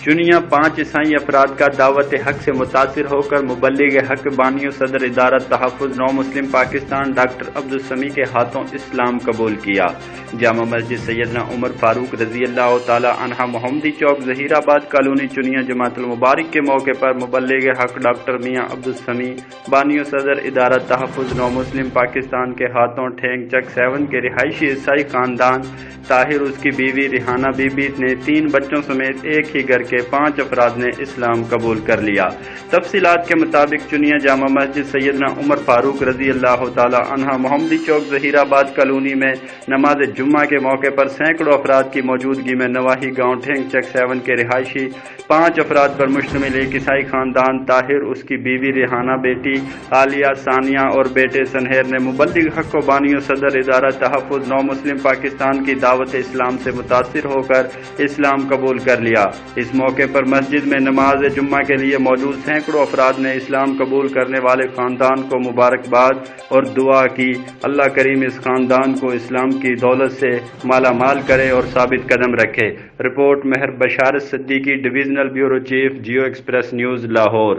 چنیا 5 عیسائی افراد کا دعوت حق سے متاثر ہو کر مبلغ حق بانی و صدر ادارت تحفظ نو مسلم پاکستان ڈاکٹر عبدالسمیع کے ہاتھوں اسلام قبول کیا۔ جامع مسجد سیدنا عمر فاروق رضی اللہ تعالی عنہ محمدی چوک ظہیر آباد کالونی چنیا جماعت المبارک کے موقع پر مبلغ حق ڈاکٹر میاں عبدالسمیع بانی و صدر ادارت تحفظ نو مسلم پاکستان کے ہاتھوں ٹھینگ چک 7 کے رہائشی عیسائی خاندان طاہر اس کی بیوی ریحانہ بی بی نے 3 بچوں سمیت ایک ہی گھر کے 5 افراد نے اسلام قبول کر لیا۔ تفصیلات کے مطابق چنیا جامع مسجد سیدنا عمر فاروق رضی اللہ تعالی عنہ محمدی چوک ظہیر آباد کالونی میں نماز جمعہ کے موقع پر سینکڑوں افراد کی موجودگی میں نواحی گاؤں ٹھینگ چک 7 کے رہائشی 5 افراد پر مشتمل ایک عیسائی خاندان طاہر اس کی بیوی ریحانہ بیٹی عالیہ ثانیہ اور بیٹے سنہیر نے مبلغ حق و بانی و صدر ادارہ تحفظ نو مسلم پاکستان کی دعوت اسلام سے متاثر ہو کر اسلام قبول کر لیا۔ اس موقع پر مسجد میں نماز جمعہ کے لیے موجود سینکڑوں افراد نے اسلام قبول کرنے والے خاندان کو مبارکباد اور دعا کی۔ اللہ کریم اس خاندان کو اسلام کی دولت سے مالا مال کرے اور ثابت قدم رکھے۔ Report Mehr Basharat Siddiqui, divisional bureau chief, Geo express news, Lahore.